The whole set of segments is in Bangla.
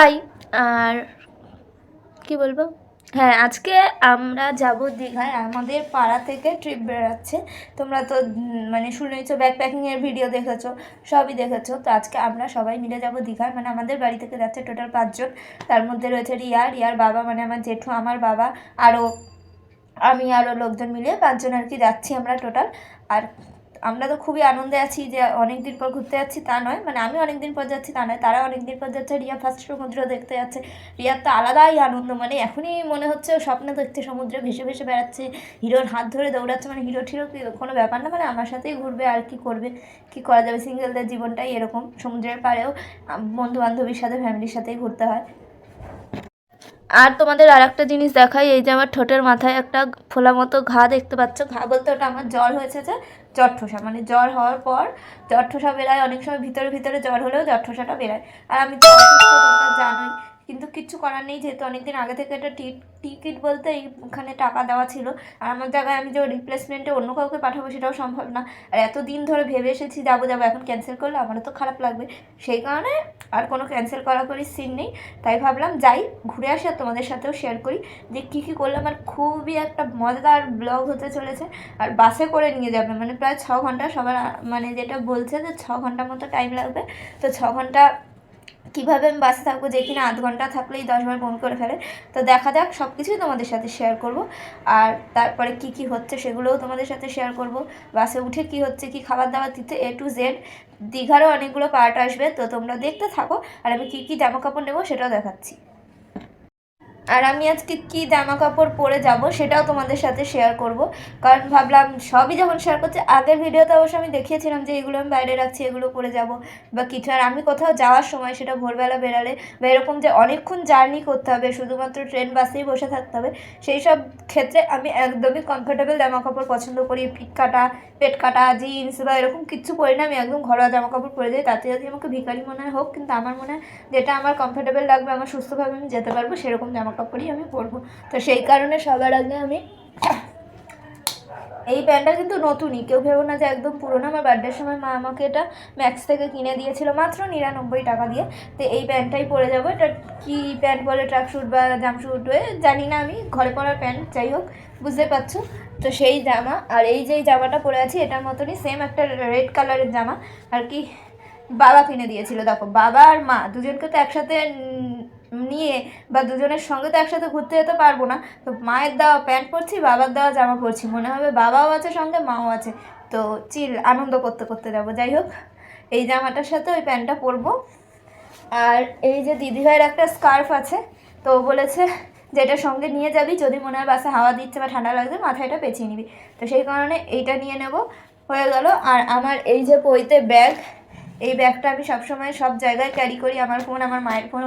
হাই। আর কি বলবো, হ্যাঁ আজকে আমরা যাব দীঘায়। আমাদের পাড়া থেকে ট্রিপ বেরোচ্ছে। তোমরা তো মানে শুনেছো, ব্যাকপ্যাকিংয়ের ভিডিও দেখেছো, সবই দেখেছো। তো আজকে আমরা সবাই মিলে যাব দীঘায়, মানে আমাদের বাড়ি থেকে যাচ্ছে টোটাল 5 জন। তার মধ্যে রয়েছে রিয়ার বাবা, মানে আমার জেঠু, আমার বাবা, আরও আমি, আরও লোকজন মিলিয়ে 5 জন আর কি যাচ্ছি আমরা টোটাল। আর আমরা তো খুবই আনন্দে আছি যে অনেক দিন পর ঘুরতে যাচ্ছি তা নয়, মানে আমি অনেক দিন পর যাচ্ছি তা নয়, তারা অনেক দিন পর যাচ্ছে। রিয়া ফার্স্ট সমুদ্র দেখতে যাচ্ছে। রিয়ার তো আলাদাই আনন্দ, মানে এখনই মনে হচ্ছে ও স্বপ্নে দেখছে সমুদ্রে ভেসে ভেসে বেড়াচ্ছে, হিরোর হাত ধরে দৌড়াচ্ছে। মানে হিরো ঠিরো কোনো ব্যাপার না, মানে আমার সাথেই ঘুরবে আর কি করবে, কি করা যাবে, সিঙ্গেলদের জীবনটাই এরকম। সমুদ্রের পাড়েও বন্ধু বান্ধবীর সাথে ফ্যামিলির সাথেই ঘুরতে হয়। আর তোমাদের আর একটা জিনিস দেখাই, এই যে আমার ঠোঁটের মাথায় একটা ফোলা মতো ঘা দেখতে পাচ্ছ। ঘা বলতে ওটা আমার জ্বর হয়েছে, যে জ্বর ঠোসা, মানে জ্বর হওয়ার পর জ্বর ঠোসা বেরায়। অনেক সময় ভিতরে ভিতরে জ্বর হলেও জ্বর ঠোসাটা বেরায়। আর আমি তো অসুস্থ, তোমরা জানোই, কিন্তু কিচ্ছু করার নেই, যেহেতু অনেকদিন আগে থেকে এটা টিকিট বলতে এইখানে টাকা দেওয়া ছিল। আর আমার জায়গায় আমি যে রিপ্লেসমেন্টে অন্য কাউকে পাঠাবো সেটাও সম্ভব না। আর এতদিন ধরে ভেবে এসেছি যাবো যাবো, এখন ক্যান্সেল করলে আমারও তো খারাপ লাগবে। সেই কারণে আর কোনো ক্যান্সেল করাকরির সিন নেই। তাই ভাবলাম যাই, ঘুরে আসি, আর তোমাদের সাথেও শেয়ার করি যে কী কী করলাম। আর খুবই একটা মজাদার ব্লগ হতে চলেছে। আর বাসে করে নিয়ে যাবে, মানে প্রায় 6 ঘন্টা সবার, মানে যেটা বলছে যে 6 ঘন্টা মতো টাইম লাগবে। তো 6 ঘন্টা কীভাবে আমি বাসে থাকবো, যে কিনা আধ ঘন্টা থাকলেই 10 বার ফোন করে ফেলে। তো দেখা যাক, সব কিছুই তোমাদের সাথে শেয়ার করব। আর তারপরে কি কি হচ্ছে সেগুলোও তোমাদের সাথে শেয়ার করব। বাসে উঠে কি হচ্ছে, কি খাবার দাবার দিতে, A to Z। দীঘারও অনেকগুলো পার্ট আসবে, তো তোমরা দেখতে থাকো। আর আমি কী কী জামা কাপড় নেবো সেটাও দেখাচ্ছি। আর আমি আজকে কি জামা কাপড় পরে যাব সেটাও তোমাদের সাথে শেয়ার করব। কারণ ভাবলাম সবই যখন শেয়ার করছি, আগের ভিডিওতে অবশ্য আমি দেখিয়েছিলাম যে এগুলো আমি বাইরে রাখছি, এগুলো পরে যাব বা কিছু। আর আমি কোথাও যাওয়ার সময়, সেটা ভোরবেলা বেরালে বা এরকম যে অনেকক্ষণ জার্নি করতে হবে, শুধুমাত্র ট্রেন বাসেই বসে থাকতে হবে, সেই সব ক্ষেত্রে আমি একদমই কমফোর্টেবল জামা কাপড় পছন্দ করি। পিঠ কাটা, পেট কাটা জিন্স বা এরকম কিচ্ছু পরি না, আমি একদম ঘরোয়া জামা কাপড় পরে যাই। তাতে যদি আমাকে ভিখারি মনে হয় হোক, কিন্তু আমার মনে হয় যেটা আমার কমফোর্টেবল লাগবে, আমার সুস্থভাবে আমি যেতে পারবো, সেরকম জামা কাপড়ই আমি পরবো। তো সেই কারণে সবার আগে আমি এই প্যান্টটা কিন্তু নতুনই, কেউ ভেবো না যে একদম পুরোনো। আমার বার্থডের সময় মা আমাকে এটা ম্যাক্স থেকে কিনে দিয়েছিল মাত্র 99 টাকা দিয়ে। তো এই প্যান্টটাই পরে যাবো। এটা কী প্যান্ট বলে, ট্র্যাকস্যুট বা জামস্যুট জানি না, আমি ঘরে পরার প্যান্ট, যাই হোক বুঝতে পারছো। তো সেই জামা, আর এই যে জামাটা পরে আছি এটার মতনই সেম একটা রেড কালারের জামা আর কি, বাবা কিনে দিয়েছিল। দেখো, বাবা আর মা দুজনকে তো একসাথে নিয়ে বা দুজনের সঙ্গে তো একসাথে ঘুরতে যেতে পারবো না। তো মায়ের দেওয়া প্যান্ট পরছি, বাবার দেওয়া জামা পরছি, মনে হবে বাবাও আছে সঙ্গে, মাও আছে। তো চিল আনন্দ করতে করতে যাবো। যাই হোক, এই জামাটার সাথে ওই প্যান্টটা পরবো। আর এই যে দিদিভাইয়ের একটা স্কার্ফ আছে, তো বলেছে যে এটা সঙ্গে নিয়ে যাবি, যদি মনে হয় বাসে হাওয়া দিচ্ছে বা ঠান্ডা লাগছে মাথায় এটা পেঁচিয়ে নিবি। তো সেই কারণে এইটা নিয়ে নেব, হয়ে গেল। আর আমার এই যে পইতে ব্যাগ, এই ব্যাগটা আমি সবসময় সব জায়গায় ক্যারি করি। আমার ফোন, আমার মায়ের ফোন,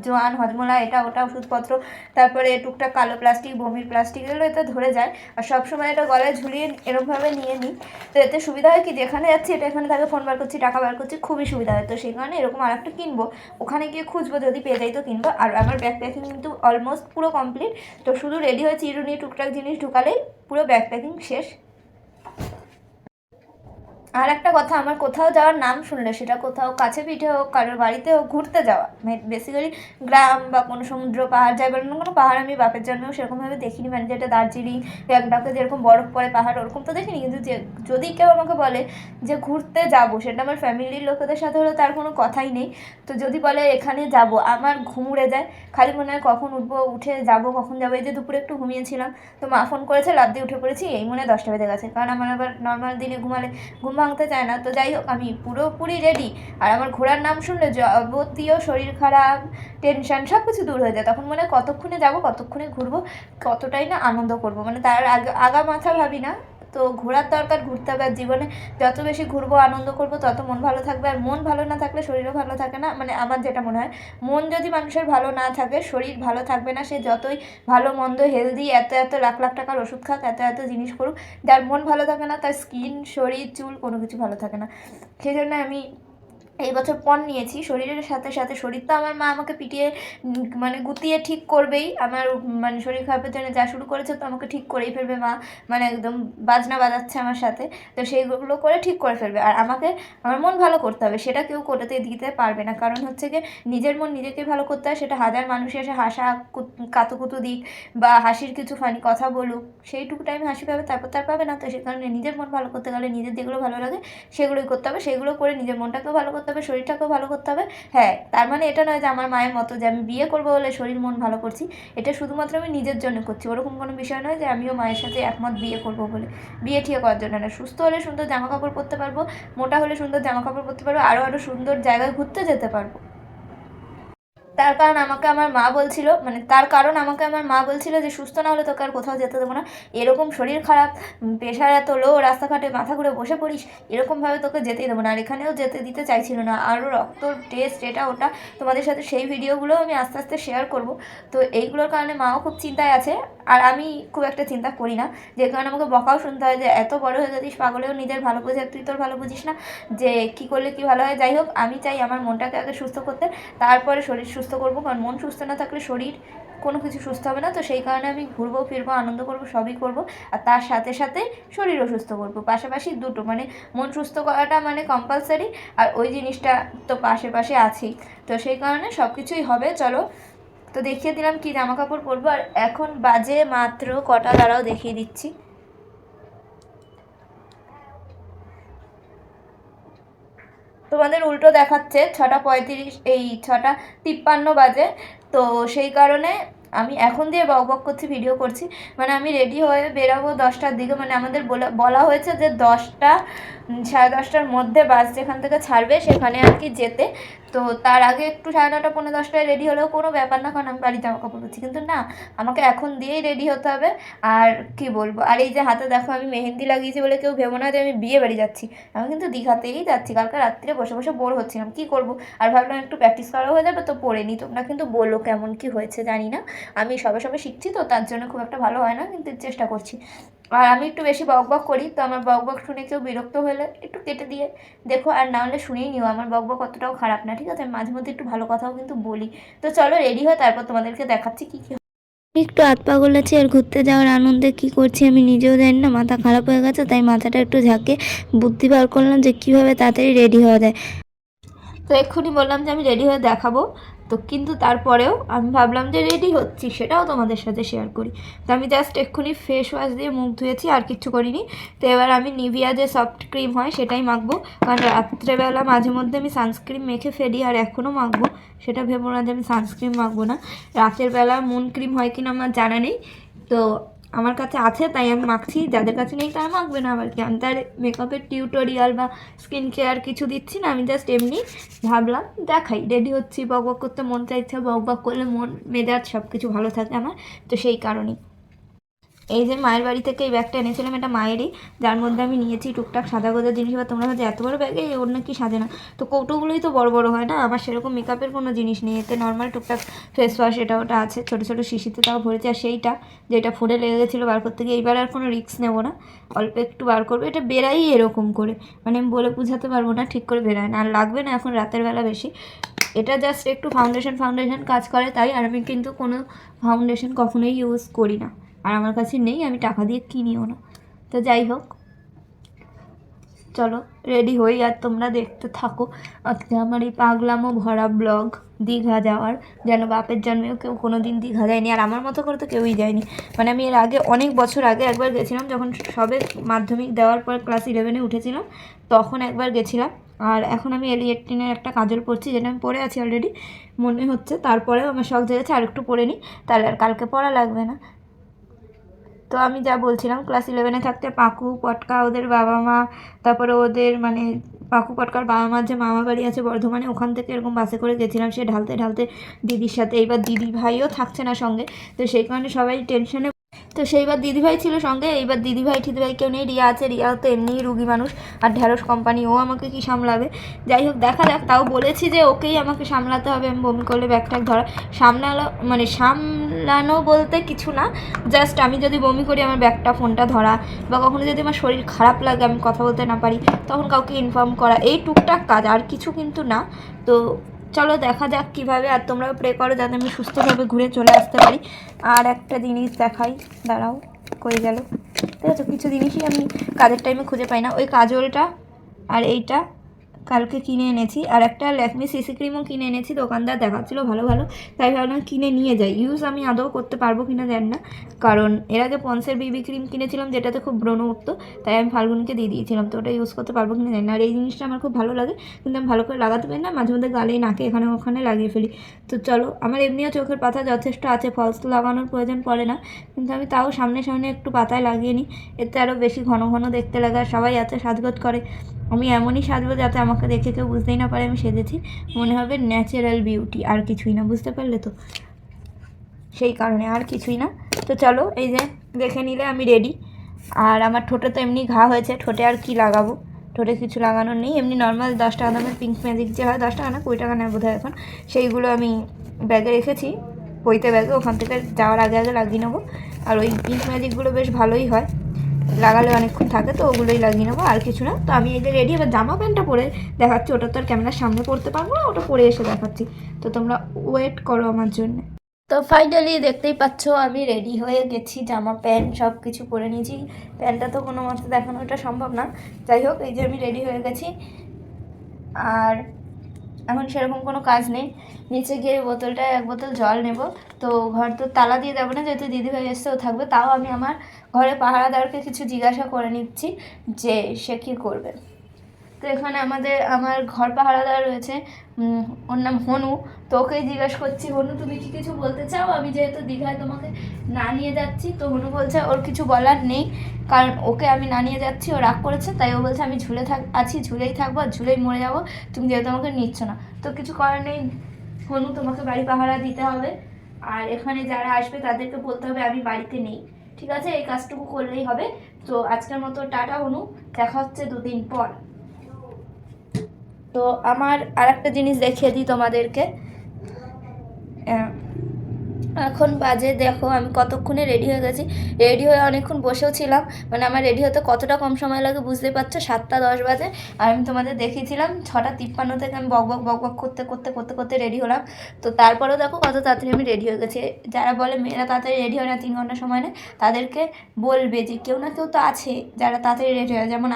জোয়ান হজমোলা, এটা ওটা ওষুধপত্র, তারপরে টুকটাক কালো প্লাস্টিক, বমির প্লাস্টিক, এগুলো এতে ধরে যায়। আর সবসময় এটা গলায় ঝুলিয়ে এরকমভাবে নিয়ে নিই। তো এতে সুবিধা হয় কি, যেখানে যাচ্ছি এটা এখানে থাকে, ফোন বার করছি, টাকা বার করছি, খুবই সুবিধা হয়। তো সেই কারণে এরকম আর একটা কিনবো, ওখানে গিয়ে খুঁজবো, যদি পেয়ে যাই তো কিনবো। আর আমার ব্যাগ প্যাকিং কিন্তু অলমোস্ট পুরো কমপ্লিট। তো শুধু রেডি হয়ে চিরুনি টুকটাক জিনিস ঢুকালেই পুরো ব্যাগ প্যাকিং শেষ। আর একটা কথা, আমার কোথাও যাওয়ার নাম শুনলে, সেটা কোথাও কাছে পিঠে হোক, কারোর বাড়িতে হোক, ঘুরতে যাওয়া, বেসিক্যালি গ্রাম বা কোনো সমুদ্র পাহাড় যায়, বা কোনো পাহাড় আমি বাপের জন্মেও সেরকমভাবে দেখিনি। মানে যেটা দার্জিলিং, গ্যাংটকে যেরকম বরফ পড়ে পাহাড়, ওরকম তো দেখিনি। কিন্তু যে যদি কেউ আমাকে বলে যে ঘুরতে যাব, সেটা আমার ফ্যামিলির লোকেদের সাথে হলে তার কোনো কথাই নেই। তো যদি বলে এখানে যাব, আমার ঘুম উড়ে যায়। খালি মনে হয় কখন উঠবো, উঠে যাব, কখন যাবো। এই যে দুপুরে একটু ঘুমিয়েছিলাম, তো মা ফোন করেছে, লাফ দিয়ে উঠে পড়েছি, এই মনে 10টা বেজে গেছে। কারণ আমার আবার নর্মাল দিনে ঘুমালে ঘুম ভাঙতে চায় না। তো যাই হোক, আমি পুরোপুরি রেডি। আর আমার ঘোরার নাম শুনলে যাবতীয় শরীর খারাপ, টেনশন সব কিছু দূর হয়ে যায়। তখন মনে হয় কতক্ষণে যাব, কতক্ষণে ঘুরবো, কতটাই না আনন্দ করব, মানে তার আগা মাথা ভাবি না। তো ঘোরার দরকার, ঘুরতে হবে। আর জীবনে যত বেশি ঘুরবো, আনন্দ করব, তত মন ভালো থাকবে। আর মন ভালো না থাকলে শরীরও ভালো থাকে না, মানে আমার যেটা মনে হয়, মন যদি মানুষের ভালো না থাকে, শরীর ভালো থাকবে না। সে যতই ভালো মন্দ হেলদি এত এত লাখ লাখ টাকার ওষুধ খাক, এত এত জিনিস করুক, যার মন ভালো থাকে না, তার স্কিন, শরীর, চুল কোনো কিছু ভালো থাকে না। সেই জন্য আমি এই বছর পণ নিয়েছি। শরীরের সাথে সাথে শরীর তো আমার মা আমাকে পিটিয়ে মানে গুতিয়ে ঠিক করবেই। আমার মানে শরীর খারাপের জন্য যা শুরু করেছে তো আমাকে ঠিক করেই ফেলবে মা, মানে একদম বাজনা বাজাচ্ছে আমার সাথে। তো সেইগুলো করে ঠিক করে ফেলবে, আর আমাকে আমার মন ভালো করতে হবে, সেটা কেউ কোটাতে দিতে পারবে না। কারণ হচ্ছে গিয়ে নিজের মন নিজেকে ভালো করতে হয়, সেটা হাজার মানুষ এসে হাসা কাতুকুতু দিক বা হাসির কিছু ফানি কথা বলুক, সেইটুকু টাইম হাসি পাবে, তারপর তার পাবে না। তো সেই কারণে নিজের মন ভালো করতে গেলে নিজের যেগুলো ভালো লাগে সেগুলোই করতে হবে, সেগুলো করে নিজের মনটাকেও ভালো করতে হবে, শরীরটাকেও ভালো করতে হবে। হ্যাঁ, তার মানে এটা নয় যে আমার মায়ের মতো যে আমি বিয়ে করবো বলে শরীর মন ভালো করছি, এটা শুধুমাত্র আমি নিজের জন্য করছি। ওরকম কোনো বিষয় নয় যে আমিও মায়ের সাথে একমত বিয়ে করবো বলে। বিয়ে ঠিক করার জন্য না, সুস্থ হলে সুন্দর জামা কাপড় পরতে পারবো, মোটা হলে সুন্দর জামা কাপড় পরতে পারবো, আরও সুন্দর জায়গায় ঘুরতে যেতে পারবো। তার কারণ আমাকে আমার মা বলছিল, মানে তার কারণ আমাকে আমার মা বলছিল যে সুস্থ না হলে তোকে আর কোথাও যেতে দেবো না, এরকম শরীর খারাপ, প্রেশার এত লো, রাস্তাঘাটে মাথা ঘুরে বসে পড়িস, এরকমভাবে তোকে যেতেই দেবো না। আর এখানেও যেতে দিতে চাইছিল না। আরও রক্ত টেস্ট এটা ওটা, তোমাদের সাথে সেই ভিডিওগুলোও আমি আস্তে আস্তে শেয়ার করব। তো এইগুলোর কারণে মাও খুব চিন্তায় আছে, আর আমি খুব একটা চিন্তা করি না, যে কারণে আমাকে বকাও শুনতে হয় যে এত বড় হয়ে গেছিস, পাগলেও নিজের ভালো বোঝে, তুই তোর ভালো বুঝিস না যে কী করলে কী ভালো হয়। যাই হোক, আমি চাই আমার মনটাকে আগে সুস্থ করতে, তারপরে শরীর সুস্থ করবো। কারণ মন সুস্থ না থাকলে শরীর কোনো কিছু সুস্থ হবে না। তো সেই কারণে আমি ঘুরবো ফিরবো, আনন্দ করবো, সবই করবো, আর তার সাথে সাথে শরীরও সুস্থ করবো, পাশাপাশি দুটো, মানে মন সুস্থ করাটা মানে কম্পালসারি, আর ওই জিনিসটা তো পাশে পাশে আছেই। তো সেই কারণে সব কিছুই হবে। চলো, তো দেখিয়ে দিলাম কি জামা কাপড় পরবো। আর এখন বাজে মাত্র কটা, দ্বারাও দেখিয়ে দিচ্ছি। তোমাদের উল্টো দেখাচ্ছে 6:35, এই 6:53 বাজে। তো সেই কারণে আমি এখন দিয়ে বক বক করছি, ভিডিও করছি। মানে আমি রেডি হয়ে বেরাবো 10টার দিকে, মানে আমাদের বলা হয়েছে যে 10টা 10:30টার মধ্যে বাস যেখান থেকে ছাড়বে সেখানে আর কি যেতে। তো তার আগে একটু 9:30 পৌনে 10টায় রেডি হলেও কোনো ব্যাপার না, কারণ আমি বাড়ির জামা কাপড় পরছি। কিন্তু না, আমাকে এখন দিয়েই রেডি হতে হবে। আর কি বলবো, আর এই যে হাতে দেখো আমি মেহেন্দি লাগিয়েছি বলে কেউ ভেবো না যে আমি বিয়ে বাড়ি যাচ্ছি। আমি কিন্তু দীঘাতেই যাচ্ছি। কালকে রাত্রে বসে বসে বোর হচ্ছিলাম, কী করবো, আর ভাবলাম একটু প্র্যাকটিস করা হয়ে যাবে, তো পড়ে নিই। তোমরা কিন্তু বলো কেমন কি হয়েছে জানি না, আমি সবে সবে শিখছি, তো তার জন্য খুব একটা ভালো হয় না, কিন্তু চেষ্টা করছি। আর আমি একটু বেশি বক বক করি, তো আমার বক বক শুনে কেউ বিরক্ত হলে একটু কেটে দিয়ে দেখো, আর না হলে শুনেই নিও। আমার বক বক অতটাও খারাপ না, ঠিক আছে? আমি মাঝে মধ্যে একটু ভালো কথাও কিন্তু বলি। তো চলো রেডি হয়, তারপর তোমাদেরকে দেখাচ্ছি কী কী। একটু হাত পা গোলাচ্ছি, আর ঘুরতে যাওয়ার আনন্দে কি করছি আমি নিজেও জানি না, মাথা খারাপ হয়ে গেছে, তাই মাথাটা একটু ঝাঁকে বুদ্ধি বার করলাম যে কীভাবে তাড়াতাড়ি রেডি হওয়া যায়। তো এক্ষুনি বললাম যে আমি রেডি হয়ে দেখাবো, তো কিন্তু তারপরেও আমি ভাবলাম যে রেডি হচ্ছি সেটাও তোমাদের সাথে শেয়ার করি। তো আমি জাস্ট এক্ষুনি ফেস ওয়াশ দিয়ে মুখ ধুয়েছি, আর কিচ্ছু করিনি। তো এবার আমি নিভিয়া যে সফট ক্রিম হয় সেটাই মাখবো, কারণ রাত্রেবেলা মাঝে মধ্যে আমি সানস্ক্রিন মেখে ফেলি, আর এখনও মাখবো। সেটা ভেবো না যে আমি সানস্ক্রিন মাখবো না। রাতের বেলা মুন ক্রিম হয় কিনা আমার জানা নেই, তো আমার কাছে আছে তাই আমি মাখছি, যাদের কাছে নেই তারা মাখবে না। আবার কি, আমি তার মেকআপের টিউটোরিয়াল বা স্কিন কেয়ার কিছু দিচ্ছি না, আমি জাস্ট এমনি ভাবলাম দেখাই, রেডি হচ্ছি, বক বক করতে মন চাইছে, বক বক করলে মন মেজাজ সব কিছু ভালো থাকে আমার। তো সেই কারণেই এই যে মায়ের বাড়ি থেকে এই ব্যাগটা এনেছিলাম, এটা মায়েরই, যার মধ্যে আমি নিয়েছি টুকটাক সাদা গোজা জিনিস। বা তোমরা হচ্ছে এত বড় ব্যাগে ওর নাকি সাজে না, তো কৌটোগুলোই তো বড় বড় হয় না। আমার সেরকম মেকআপের কোনো জিনিস নেই, এতে নর্মাল টুকটাক ফেস ওয়াশ এটা ওটা আছে, ছোটো ছোটো শিশিতে তাও ভরেছে। আর সেইটা যেটা ফুটে লেগে গেছিলো বার করতে গিয়ে, এইবার আর কোনো রিস্ক নেবো না, অল্প একটু বার করবো। এটা বেরাই এরকম করে, মানে আমি বলে বোঝাতে পারবো না, ঠিক করে বেরায় না, আর লাগবে না এখন রাতের বেলা বেশি। এটা জাস্ট একটু ফাউন্ডেশন কাজ করে তাই। আর আমি কিন্তু কোনো ফাউন্ডেশন কখনোই ইউজ করি না, আর আমার কাছে নেই, আমি টাকা দিয়ে কিনিও না। তো যাই হোক, চলো রেডি হই আর তোমরা দেখতে থাকো আজকে আমার এই পাগলামো ভরা ব্লগ দীঘা যাওয়ার। যেন বাপের জন্মেও কেউ কোনো দিন দীঘা যায়নি, আর আমার মতো করে তো কেউই যায়নি। মানে আমি এর আগে অনেক বছর আগে একবার গেছিলাম, যখন সবে মাধ্যমিক দেওয়ার পর ক্লাস 11-এ উঠেছিলাম, তখন একবার গেছিলাম। আর এখন আমি এলিয়েটিনের একটা কাজল পরছি, যেটা আমি পরে আছি অলরেডি মনে হচ্ছে। তারপরেও আমার শখ জেগেছে আর একটু পরে নিই, তাহলে আর কালকে পড়া লাগবে না। তো আমি যা বলছিলাম, ক্লাস 11-এ থাকতে পাকু পটকা ওদের বাবা মা, তারপরে ওদের মানে পাকু পটকার বাবা মার যে মামা বাড়ি আছে বর্ধমানে, ওখান থেকে এরকম বাসে করে গেছিলাম, সে ঢালতে ঢালতে দিদির সাথে। এইবার দিদি ভাইও থাকছে না সঙ্গে, তো সেই কারণে সবাই টেনশনে। তো সেইবার দিদিভাই ছিল সঙ্গে, এইবার দিদিভাই ঠিদিভাই কেউ নেই, রিয়া আছে, রিয়া তো এমনিই রুগী মানুষ আর ঢ্যাঁড়স কোম্পানি, ও আমাকে কি সামলাবে। যাই হোক দেখা যাক, তাও বলেছি যে ওকেই আমাকে সামলাতে হবে, আমি বমি করলে ব্যাগ ট্যাগ ধরা সামলানো বলতে কিছু না, জাস্ট আমি যদি বমি করি আমার ব্যাগটা ফোনটা ধরা, বা কখনো যদি আমার শরীর খারাপ লাগে আমি কথা বলতে না পারি তখন কাউকে ইনফর্ম করা, এই টুকটাক কাজ, আর কিছু কিন্তু না। তো চলো দেখা যাক কীভাবে, আর তোমরাও প্রে করো যাতে আমি সুস্থভাবে ঘুরে চলে আসতে পারি। আর একটা জিনিস দেখাই, দাঁড়াও কই গেল, ঠিক আছে, কিছু জিনিসই আমি কাজের টাইমে খুঁজে পাই না। ওই কাজলটা আর এইটা কালকে কিনে এনেছি, আর একটা ল্যাকমি সিসি ক্রিমও কিনে এনেছি, দোকানদার দেখাচ্ছিলো ভালো ভালো, তাই ভাবলাম কিনে নিয়ে যাই। ইউজ আমি আদৌ করতে পারবো কিনা জানি না, কারণ এর আগে পন্সের বিবি ক্রিম কিনেছিলাম যেটাতে খুব ব্রণ উঠতো, তাই আমি ফাল্গুনকে দিয়ে দিয়েছিলাম, তো ওটা ইউজ করতে পারবো কিনা জানি না। আর এই জিনিসটা আমার খুব ভালো লাগে, কিন্তু আমি ভালো করে লাগাতে পারি না, মাঝে মধ্যে গালে নাকে এখানে ওখানে লাগিয়ে ফেলি। তো চলো, আমার এমনিও চোখের পাতা যথেষ্ট আছে, ফলস তো লাগানোর প্রয়োজন পড়ে না, কিন্তু আমি তাও সামনে সামনে একটু পাতায় লাগিয়ে নিই, এতে আরও বেশি ঘন ঘন দেখতে লাগে। আর সবাই এত সাজগোজ করে, আমি এমনই সাজবো যাতে আমাকে দেখে কেউ বুঝতেই না পারে আমি সেজেছি, মনে হবে ন্যাচারাল বিউটি, আর কিছুই না, বুঝতে পারলে তো, সেই কারণে আর কিছুই না। তো চলো, এই যে দেখে নিলে আমি রেডি। আর আমার ঠোঁটে তো এমনি ঘা হয়েছে, ঠোঁটে আর কি লাগাবো, ঠোঁটে কিছু লাগানোর নেই, এমনি নর্মাল 10 টাকা দামের পিঙ্ক ম্যাজিক যে হয়, 10 টাকা না 20 টাকা নেয় বোধ হয় এখন, সেইগুলো আমি ব্যাগে রেখেছি, পইতে ব্যাগে, ওখান থেকে যাওয়ার আগে আগে লাগিয়ে নেবো। আর ওই পিঙ্ক ম্যাজিকগুলো বেশ ভালোই হয়, লাগালে অনেকক্ষণ থাকে, তো ওগুলোই লাগিয়ে নেবো, আর কিছু না। তো আমি এই যে রেডি, এবার জামা প্যান্টটা পরে দেখাচ্ছি, ওটা তো আর ক্যামেরার সামনে পরতে পারবো না, ওটা পরে এসে দেখাচ্ছি, তো তোমরা ওয়েট করো আমার জন্য। তো ফাইনালি দেখতেই পাচ্ছ আমি রেডি হয়ে গেছি, জামা প্যান্ট সব কিছু পরে নিয়েছি, প্যান্টটা তো কোনো মতে দেখানোটা সম্ভব না, যাই হোক এই যে আমি রেডি হয়ে গেছি। আর এখন সেরকম কোনো কাজ নেই, নিচে গিয়ে বোতলটায় 1 বোতল জল নেব। তো ঘর তো তালা দিয়ে যাবো না, যেহেতু দিদিভাই এসেও থাকবে, তাও আমি আমার ঘরে পাহারাদারকে কিছু জিজ্ঞাসা করে নিচ্ছি যে সে কী করবে। তো এখানে আমার ঘর পাহারাদার রয়েছে, ওর নাম হনু, তো ওকেই জিজ্ঞেস করছি, হনু তুমি কি কিছু বলতে চাও, আমি যেহেতু দীঘায় তোমাকে না নিয়ে যাচ্ছি। তো হনু বলছে ওর কিছু বলার নেই, কারণ ওকে আমি না নিয়ে যাচ্ছি, ও রাগ করেছে, তাই ও বলছে আমি ঝুলেই থাকবো আর ঝুলেই মরে যাবো, তুমি যেহেতু আমাকে নিচ্ছ না। তো কিছু করার নেই হনু, তোমাকে বাড়ি পাহারা দিতে হবে, আর এখানে যারা আসবে তাদেরকে বলতে হবে আমি বাড়িতে নেই, ঠিক আছে, এই কাজটুকু করলেই হবে। তো আজকের মতো টাটা হনু, দেখা হচ্ছে 2 দিন পর। তো আমার আর একটা জিনিস দেখিয়ে দিই তোমাদেরকে, এখন বাজে দেখো আমি কতক্ষণে রেডি হয়ে গেছি, রেডি হয়ে অনেকক্ষণ বসেও ছিলাম, মানে আমার রেডি হতে কতটা কম সময় লাগে বুঝতে পারছো, 7টা 10 বাজে, আর আমি তোমাদের দেখিয়েছিলাম 6টা 53 থেকে আমি বক বক করতে করতে করতে করতে রেডি হলাম। তো তারপরেও দেখো কত তাড়াতাড়ি আমি রেডি হয়ে গেছি। যারা বলে মেয়েরা তাড়াতাড়ি রেডি হয় না, 3 ঘন্টা সময় নেয়, তাদেরকে বলবে যে কেউ না কেউ তো আছে যারা তাড়াতাড়ি রেডি হয়, যেমন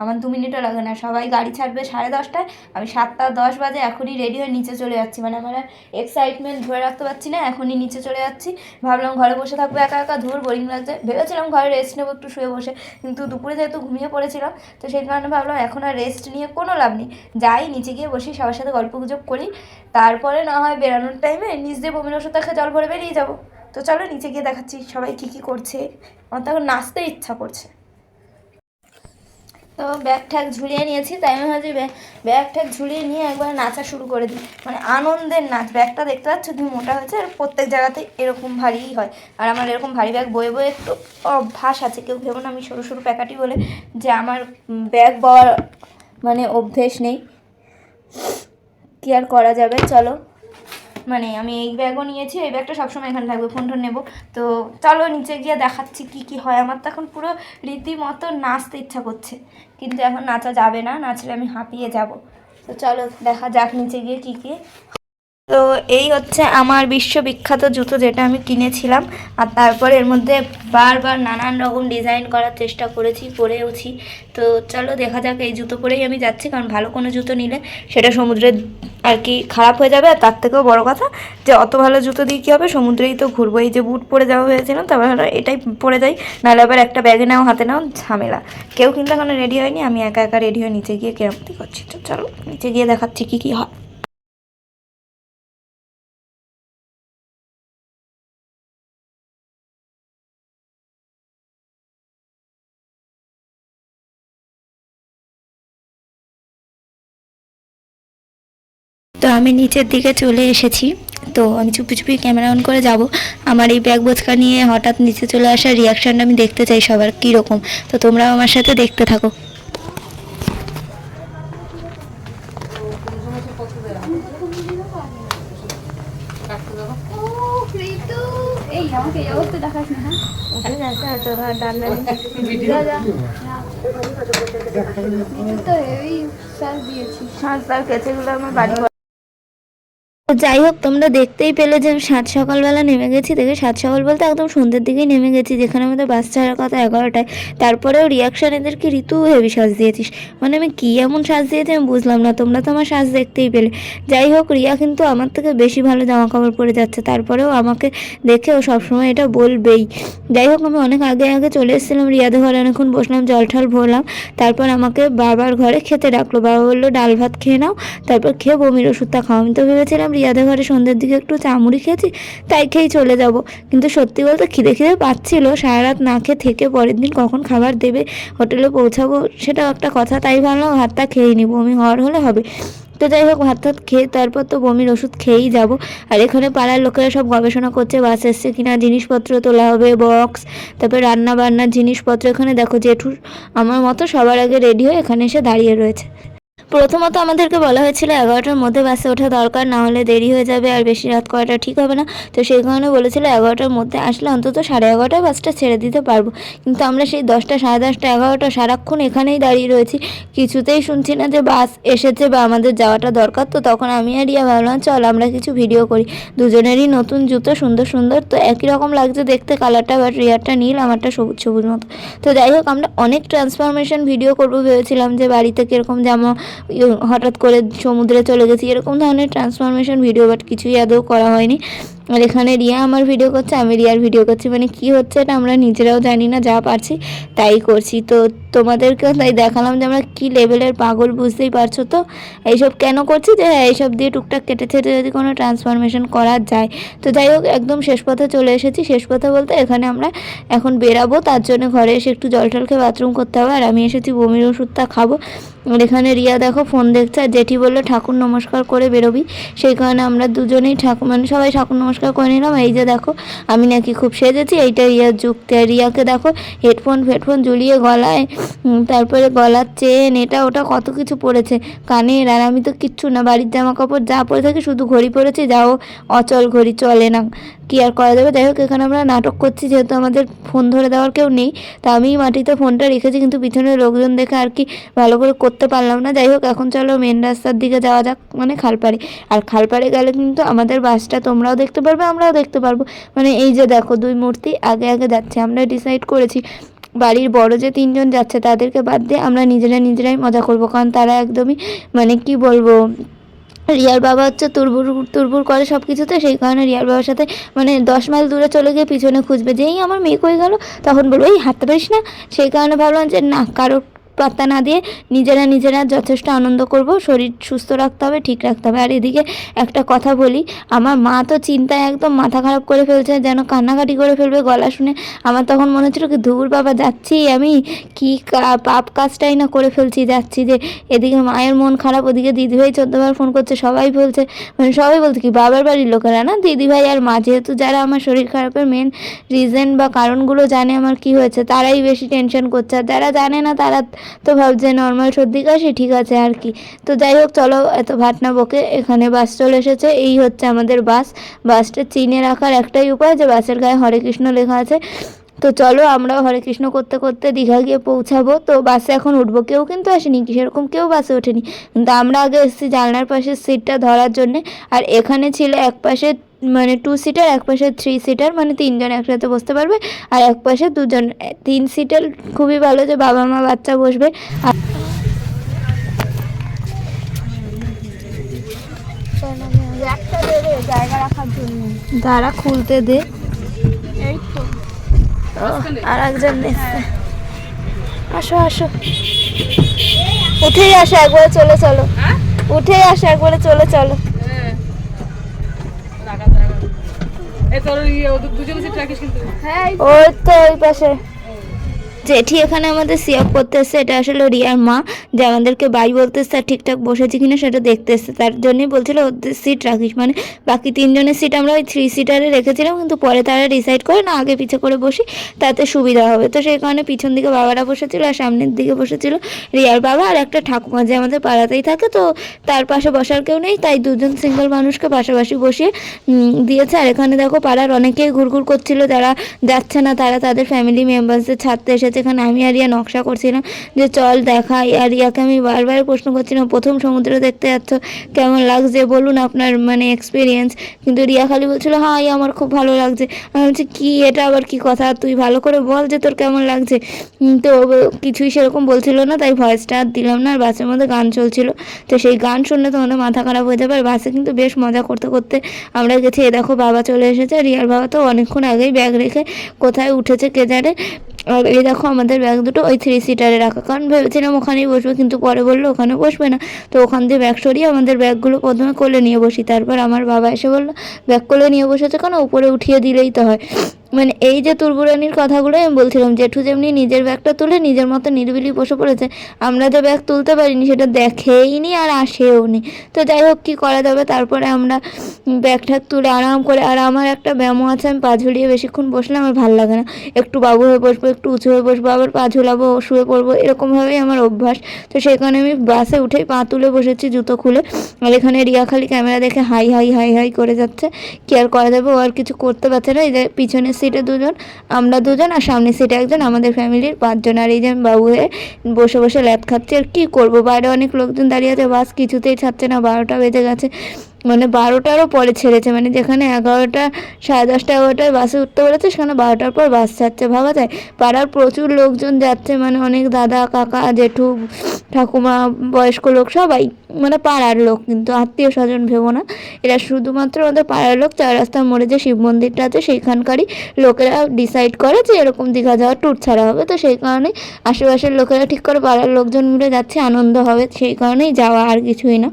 আমার 2 মিনিটও লাগে না, সবাই গাড়ি ছাড়বে 10:30টায়, আমি 7টা 10 বাজে এখনই রেডি হয়ে নিচে চলে যাচ্ছি, মানে আমার এক্সাইটমেন্ট ধরে রাখতে পারছি না, এখনই নিচে চলে যাচ্ছি। ভাবলাম ঘরে বসে থাকবো একা একা, ধুর বোরিং লাগছে, ভেবেছিলাম ঘরে রেস্ট নেবো একটু শুয়ে বসে, কিন্তু দুপুরে যেহেতু ঘুমিয়ে পড়েছিলাম, তো সেই কারণে ভাবলাম এখন আর রেস্ট নিয়ে কোনো লাভ নেই, যাই নিচে গিয়ে বসি, সবার সাথে গল্প গুজব করি, তারপরে না হয় বেরানোর টাইমে নিচ দিয়ে বমির ওষুধ খেয়ে জল ভরে বেরিয়ে যাবো। তো চলো নিচে গিয়ে দেখাচ্ছি সবাই কী কী করছে, আমার তো এখন নাচতে ইচ্ছা করছে। তো ব্যাগ ঠ্যাগ ঝুলিয়ে নিয়েছি, তাই আমি ভাবছি ব্যাগ ঠ্যাগ ঝুলিয়ে নিয়ে একবার নাচা শুরু করে দিই, মানে আনন্দের নাচ। ব্যাগটা দেখতে পাচ্ছ কি মোটা হয়েছে, আর প্রত্যেক জায়গাতেই এরকম ভারীই হয়, আর আমার এরকম ভারী ব্যাগ বয়ে বয়ে একটু অভ্যাস আছে, কেউ ভেবো না আমি সরু সরু প্যাকাটি বলে যে আমার ব্যাগ বওয়ার মানে অভ্যেস নেই, কি আর করা যাবে। চলো, মানে আমি এই ব্যাগও নিয়েছি, এই ব্যাগটা সবসময় এখানে থাকবে, ফোন টোন নেবো। তো চলো নিচে গিয়ে দেখাচ্ছি কি কি হয়। আমার তো এখন পুরো রীতিমতো নাচতে ইচ্ছা করছে, কিন্তু এখন নাচা যাবে না, নাচলে আমি হাঁপিয়ে যাব। তো চলো দেখা যাক নিচে গিয়ে কি কি। তো এই হচ্ছে আমার বিশ্ববিখ্যাত জুতো, যেটা আমি কিনেছিলাম, আর তারপর এর মধ্যে বারবার নানান রকম ডিজাইন করার চেষ্টা করেছি, পরেওছি। তো চলো দেখা যাক, এই জুতো পরেই আমি যাচ্ছি, কারণ ভালো কোনো জুতো নিলে সেটা সমুদ্রে আর কি খারাপ হয়ে যাবে, আর তার থেকেও বড় কথা যে অত ভালো জুতো দিয়ে কী হবে, সমুদ্রেই তো ঘুরবো। এই যে বুট পরে যাওয়া হয়েছিল, তারপর এটাই পরে যাই, নাহলে আবার একটা ব্যাগে নাও হাতে নাও ঝামেলা। কেউ কিন্তু এখন রেডি হয়নি, আমি একা একা রেডি হয়ে নিচে গিয়ে কেরামতি করছি। তো চলো নিচে গিয়ে দেখাচ্ছি কী কী হয়। তো আমি নিচের দিকে চলে এসেছি, তো আমি চুপি চুপি ক্যামেরা অন করে যাব। আমার এই ব্যাগ বোঝকা নিয়ে হঠাৎ নিচে চলে আসার রিয়াকশানটা আমি দেখতে চাই সবার কীরকম। তো তোমরাও আমার সাথে দেখতে থাকো। যাই হোক, তোমরা দেখতেই পেলে যে আমি সাত সকালবেলা নেমে গেছি। দেখে সাত সকাল বলতে একদম সন্ধ্যের দিকেই নেমে গেছি, যেখানে আমাদের বাস ছাড়ার কথা 11টায়। তারপরেও রিয়াকশান এদেরকে ঋতু হেভি সাজ দিয়েছিস, মানে আমি কী এমন সাজ দিয়েছি আমি বুঝলাম না। তোমরা তো আমার সাজ দেখতেই পেলে। যাই হোক, রিয়া কিন্তু আমার থেকে বেশি ভালো জামা কাপড় পরে যাচ্ছে, তারপরেও আমাকে দেখে ও সবসময় এটা বলবেই। যাই হোক, আমি অনেক আগে আগে চলে এসেছিলাম রিয়াদের ঘরে, অনেকক্ষণ বসলাম, জল ঠল ভরলাম। তারপর আমাকে বাবার ঘরে খেতে ডাকলো। বাবা বললো ডাল ভাত খেয়ে নাও, তারপর খেয়ে বমির ওষুধটা খাও। আমি তো ভেবেছিলাম রিয়াদের ঘরে সন্ধ্যের দিকে একটু চামড়ি খেয়েছি, তাই খেয়েই চলে যাব। কিন্তু সত্যি বলতে খিদে খিদে পাচ্ছিল। সারা রাত না খেয়ে থেকে পরের দিন কখন খাবার দেবে, হোটেলে পৌঁছাবো সেটাও একটা কথা। তাই ভাবলাম ভাতটা খেয়েই নিই, বমি হওয়ার হলে হবে। তো যাই হোক, ভাত টাত খেয়ে তারপর তো বমির ওষুধ খেয়েই যাব। আর এখানে পাড়ার লোকেরা সব গবেষণা করছে বাস এসছে কিনা, জিনিসপত্র তোলা হবে, বক্স, তারপর রান্না বান্নার জিনিসপত্র। এখানে দেখো জেঠু আমার মতো সবার আগে রেডি হয়ে এখানে এসে দাঁড়িয়ে রয়েছে। প্রথমত আমাদেরকে বলা হয়েছিল 11টার মধ্যে বাসে ওঠা দরকার, না হলে দেরি হয়ে যাবে আর বেশি রাত করাটা ঠিক হবে না। তো সেই কারণে বলেছিল 11টার মধ্যে আসলে অন্তত 11:30টায় বাসটা ছেড়ে দিতে পারবো। কিন্তু আমরা সেই 10টা, 10:30, 11টা সারাক্ষণ এখানেই দাঁড়িয়ে রয়েছি, কিছুতেই শুনছি না যে বাস এসেছে বা আমাদের যাওয়াটা দরকার। তো তখন আমি আর রিয়া ভাবলাম চল আমরা কিছু ভিডিও করি। দুজনেরই নতুন জুতো, সুন্দর সুন্দর, তো একই রকম লাগছে দেখতে কালারটা, বাট রিয়ারটা নীল, আমারটা সবুজ সবুজ মতো। তো যাই হোক, আমরা অনেক ট্রান্সফরমেশন ভিডিও করবো ভেবেছিলাম, যে বাড়িতে কীরকম জামা, হঠাৎ করে সমুদ্রে চলে গেছি, এরকম ধরনের ট্রান্সফরমেশন ভিডিও, বাট কিছুই আদৌ করা হয়নি। আর এখানে রিয়া আমার ভিডিও করছে, আমি রিয়ার ভিডিও করছি, মানে কি হচ্ছে এটা আমরা নিজেরাও জানি না, যা পারছি তাই করছি। তো তোমাদেরকেও তাই দেখালাম যে আমরা কী লেভেলের পাগল, বুঝতেই পারছো তো। এইসব কেন করছি, যে এইসব দিয়ে টুকটাক কেটে ছেটে যদি কোনো ট্রান্সফরমেশন করা যায়। তো যাই হোক, একদম শেষ পথে চলে এসেছি। শেষ পথে বলতে এখানে আমরা এখন বেরাবো, তার জন্য ঘরে এসে একটু জল টল খেয়ে বাথরুম করতে হবে। আর আমি এসেছি বমির ওষুধটা খাবো। আর এখানে রিয়া দেখো ফোন দেখছে, আর জেঠি বললো ঠাকুর নমস্কার করে বেরোবি, সেই কারণে আমরা দুজনেই মানে সবাই ঠাকুর নমস্কার করে নিলাম। এই যে দেখো আমি নাকি খুব সেজেছি, এইটা রিয়ার যুক্তি। রিয়াকে দেখো হেডফোন ঝুলিয়ে গলায়, তারপরে গলার চেন, এটা ওটা কত কিছু পড়েছে কানের। আর আমি তো কিচ্ছু না, বাড়ির জামা কাপড় যা পরে থাকি, শুধু ঘড়ি পরেছি, যাও অচল ঘড়ি, চলে না, কি আর করা যাবে। যাই হোক, এখানে আমরা নাটক করছি, যেহেতু আমাদের ফোন ধরে দেওয়ার কেউ নেই, তা আমি মাটিতে ফোনটা রেখেছি, কিন্তু পিছনে লোকজন দেখে আর কি ভালো করে করতে পারলাম না। যাই হোক, এখন চলো মেন রাস্তার দিকে যাওয়া যাক, মানে খালপাড়ে। আর খালপাড়ে গেলে কিন্তু আমাদের বাসটা তোমরাও দেখতে পারবে, আমরাও দেখতে পারবো। মানে এই যে দেখো দুই মূর্তি আগে আগে যাচ্ছে। আমরা ডিসাইড করেছি বাড়ির বড় যে 3জন যাচ্ছে তাদেরকে বাদ দিয়ে আমরা নিজেরাই মজা করবো, কারণ তারা একদমই মানে কি বলবো, রিয়ার বাবা হচ্ছে তুরবুর করে সব কিছুতে, সেই কারণে রিয়ার বাবার সাথে মানে 10 মাইল দূরে চলে গিয়ে পিছনে খুঁজবে, যেই আমার মেয়ে হয়ে গেল তখন বলবো এই হাঁটতে পারিস না। সেই কারণে ভাবলাম যে না, কারো পাত্তা না দিয়ে নিজেরা যথেষ্ট আনন্দ করব, শরীর সুস্থ রাখতে হবে, ঠিক রাখতে হবে। আর এদিকে একটা কথা বলি, আমার মা তো চিন্তায় একদম মাথা খারাপ করে ফেলছে, যেন কান্নাকাটি করে ফেলবে গলা শুনে। আমার তখন মনে হচ্ছিল কি ধুর বাবা, যাচ্ছি আমি কি পাপ কাজটাই না করে ফেলছি, যাচ্ছি যে। এদিকে মায়ের মন খারাপ, ওদিকে দিদিভাই 14বার ফোন করছে, সবাই বলছে, মানে সবাই বলছে কি বাবার বাড়ির লোকেরা না, দিদিভাই আর মা, যেহেতু যারা আমার শরীর খারাপের মেন রিজন বা কারণগুলো জানে আমার কি হয়েছে, তারাই বেশি টেনশন করছে। আর যারা জানে না তারা তো ভাবছে নর্মাল সর্দি কাশি, ঠিক আছে আর কি। তো যাই হোক, চলো এত ভাটনা বকে, এখানে বাস চলে এসেছে। এই হচ্ছে আমাদের বাসটা চিনে রাখার একটাই উপায়, যে বাসের গায়ে হরে কৃষ্ণ লেখা আছে। তো চলো আমরাও হরে কৃষ্ণ করতে করতে দীঘা গিয়ে পৌঁছাবো। তো বাসে এখন উঠবো, কেউ কিন্তু আসেনি, সেরকম কেউ বাসে ওঠেনি, কিন্তু আমরা আগে এসেছি জানলার পাশের সিটটা ধরার জন্যে। আর এখানে ছিল এক পাশে মানে 2 সিটার, এক পাশে 3 সিটার, মানে 3জন একসাথে বসতে পারবে। আর এক পাশে 2জন, 3 সিটার খুবই ভালো, যে বাবা মা বাচ্চা বসবে। আর জায়গা রাখার জন্য দাঁড়া খুলতে দে। এই তো আর একজন এসছে, আসো উঠেই আসো একবারে, চলো উঠেই আসো একবারে, চলো। ওই তো ওই পাশে জেঠি এখানে আমাদের সিয়াপ করতে এসছে, এটা আসলে রিয়ার মা, যে আমাদেরকে বাই বলতে এসছে আর ঠিকঠাক বসেছি কিনা সেটা দেখতে এসছে, তার জন্যই বলছিল ওদের সিট রাখিস, মানে বাকি তিনজনের সিট আমরা ওই 3 সিটারে রেখেছিলাম, কিন্তু পরে তারা ডিসাইড করে না আগে পিছে করে বসি তাতে সুবিধা হবে। তো সেই কারণে পিছন দিকে বাবারা বসেছিল আর সামনের দিকে বসেছিল রিয়ার বাবা আর একটা ঠাকুমা, যে আমাদের পাড়াতেই থাকে, তো তার পাশে বসার কেউ নেই, তাই দুজন সিঙ্গেল মানুষকে পাশাপাশি বসিয়ে দিয়েছে। আর এখানে দেখো পাড়ার অনেকেই ঘুরঘুর করছিল, যারা যাচ্ছে না তারা তাদের ফ্যামিলি মেম্বার্সদের ছাড়তে এসেছে। এখানে আমি আর রিয়া নকশা করছিলাম যে চল দেখাই, আর রিয়াকে আমি বারবার প্রশ্ন করছিলাম প্রথম সমুদ্র দেখতে যাচ্ছ, কেমন লাগছে বলুন আপনার মানে এক্সপিরিয়েন্স, কিন্তু রিয়া খালি বলছিল হ্যাঁ আমার খুব ভালো লাগছে। আমি বলছি কি এটা আবার কি কথা, তুই ভালো করে বল যে তোর কেমন লাগছে। তো কিছুই সেরকম বলছিল না, তাই ভয়েসটা আর দিলাম না। আর বাসের মধ্যে গান চলছিল, তো সেই গান শুনলে তোমাদের মাথা খারাপ হয়ে যাবে। আর বাসে কিন্তু বেশ মজা করতে করতে আমরা গেছি। এ দেখো বাবা চলে এসেছে, রিয়ার বাবা তো অনেকক্ষণ আগেই ব্যাগ রেখে কোথায় উঠেছে কে জানে। আর এই দেখো আমাদের ব্যাগ দুটো ওই 3 সিটারে রাখা, কারণ ভেবেছিলাম ওখানেই বসবে, কিন্তু পরে বললো ওখানে বসবে না, তো ওখান দিয়ে ব্যাগ সরিয়ে আমাদের ব্যাগগুলো প্রথমে কোলে নিয়ে বসি। তারপর আমার বাবা এসে বললো ব্যাগ কোলে নিয়ে বসেছে কেন, উপরে উঠিয়ে দিলেই তো হয়। মানে এই যে তুরবুরানির কথাগুলো আমি বলছিলাম, জেঠু যেমনি নিজের ব্যাগটা তুলে নিজের মতো নিরিবিলি বসে পড়েছে, আমরা যে ব্যাগ তুলতে পারিনি সেটা দেখেইনি আর আসেও নি। তো যাই হোক কী করা যাবে, তারপরে আমরা ব্যাগ ঠ্যাগ তুলে আরাম করে, আর আমার একটা ব্যায়ামও আছে, আমি পা ঝুলিয়ে বেশিক্ষণ বসলে আমার ভালো লাগে না, একটু বাবু হয়ে বসবো, একটু উঁচু হয়ে বসবো, আবার পা ঝুলাবো, শুয়ে পড়বো, এরকমভাবেই আমার অভ্যাস। তো সেই কারণে আমি বাসে উঠেই পা তুলে বসেছি জুতো খুলে। আর এখানে রিয়া খালি ক্যামেরা দেখে হাই হাই হাই হাই করে যাচ্ছে, কি আর করা যাবে, ও আর কিছু করতে পারছে না। এই যে পিছনের সিটে দুজন, আমরা দুজন, আর সামনের সিটে একজন, আমাদের ফ্যামিলির 5 জন। আর এই যে বাবু হয়ে বসে বসে ল্যাদ খাচ্ছে। আর কী করবো, বাইরে অনেক লোকজন দাঁড়িয়ে আছে, বাস কিছুতেই ছাড়ছে না, 12টা বেজে গেছে, মানে 12টারও পরে ছেড়েছে, মানে যেখানে 11টা 10:30 11টায় বাসে উঠতে বলেছে সেখানে 12টার পর বাস ছাড়ছে, ভাবা যায়। পাড়ার প্রচুর লোকজন যাচ্ছে, মানে অনেক দাদা কাকা জেঠু ঠাকুমা বয়স্ক লোক সবাই, মানে পাড়ার লোক, কিন্তু আত্মীয় স্বজন ভেবো না, এরা শুধুমাত্র আমাদের পাড়ার লোক। 4 রাস্তার মোড়ে যে শিব মন্দিরটা আছে সেইখানকারই লোকেরা ডিসাইড করে যে এরকম দীঘা যাওয়ার ট্যুর ছাড়া হবে, তো সেই কারণেই আশেপাশের লোকেরা ঠিক করে পাড়ার লোকজন মিলে যাচ্ছে, আনন্দ হবে সেই কারণেই যাওয়া, আর কিছুই না।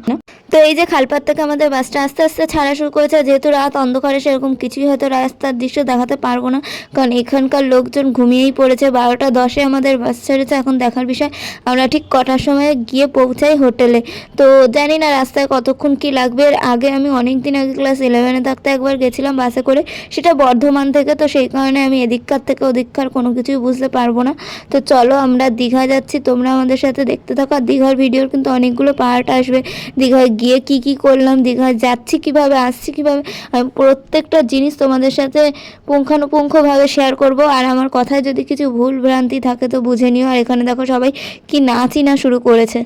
তো এই যে খালপাড় থেকে আমাদের বাসটা আস্তে আস্তে ছাড়া শুরু করেছে, যেহেতু রাত অন্ধকারে সেরকম কিছুই হয়তো রাস্তার দৃশ্য দেখাতে পারবো না, কারণ এখানকার লোকজন ঘুমিয়েই পড়েছে। 12টা 10-এ আমাদের বাস ছেড়েছে, এখন দেখার বিষয় আমরা ঠিক কটার সময় গিয়ে পৌঁছাই হোটেলে। তো জানি না রাস্তায় কতক্ষণ কি লাগবে। এর আগে আমি অনেক দিন আগে ক্লাস 11-এ থাকতে একবার গেছিলাম বাসে করে, সেটা বর্ধমান থেকে, তো সেই কারণে আমি এদিককার থেকে ওদিককার কোনো কিছুই বুঝতে পারবো না। তো চলো আমরা দীঘা যাচ্ছি, তোমরা আমাদের সাথে দেখতে থাকো। আর দীঘার ভিডিওর কিন্তু অনেকগুলো পার্ট আসবে, দীঘায় গিয়ে কি কি করলাম, দীঘায় যাচ্ছি কিভাবে, আসছি কিভাবে, আমি প্রত্যেকটা জিনিস তোমাদের সাথে পুঙ্খানুপুঙ্খভাবে শেয়ার করব। আর আমার কথায় যদি কিছু ভুল ভ্রান্তি থাকে তো বুঝে নিও। আর এখানে দেখো সবাই কি নাচই না শুরু করেছে।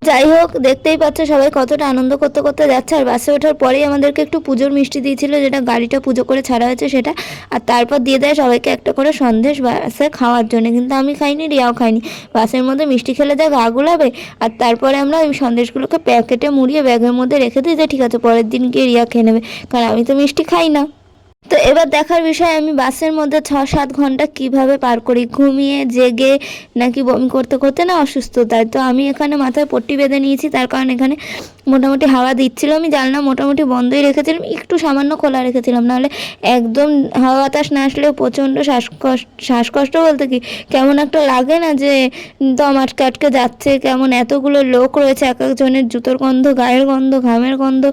যাই হোক দেখতেই পাচ্ছ সবাই কতটা আনন্দ করতে করতে যাচ্ছে। আর বাসে ওঠার পরেই আমাদেরকে একটু পুজোর মিষ্টি দিয়েছিল, যেটা গাড়িটা পুজো করে ছাড়া হয়েছে সেটা, আর তারপর দিয়ে দেয় সবাইকে একটা করে সন্দেশ বাসে খাওয়ার জন্য, কিন্তু আমি খাইনি, রিয়াও খাইনি। বাসের মধ্যে মিষ্টি খেলে যা গা গুলাবে। আর তারপরে আমরা ওই সন্দেশগুলোকে প্যাকেটে মুড়িয়ে ব্যাগের মধ্যে রেখে দিই, যে ঠিক আছে পরের দিন গিয়ে রিয়া খেয়ে নেবে, কারণ আমি তো মিষ্টি খাই না। তো এবার দেখার বিষয় আমি বাসের মধ্যে 6-7 ঘন্টা কিভাবে পার করি, ঘুমিয়ে জেগে নাকি বমি করতে করতে না অসুস্থতায়। তো আমি এখানে মাথায় পট্টি বেঁধে নিয়েছি, তার কারণ এখানে মোটামুটি হাওয়া দিচ্ছিল, আমি জানলা মোটামুটি বন্ধই রেখেছিলাম, একটু সামান্য খোলা রেখেছিলাম, নাহলে একদম হাওয়া বাতাস না আসলেও প্রচণ্ড শ্বাসকষ্ট বলতে কি কেমন একটা লাগে না, যে দম আটকে আটকে যাচ্ছে কেমন। এতগুলো লোক রয়েছে, এক একজনের জুতোর গন্ধ, গায়ের গন্ধ, ঘামের গন্ধ,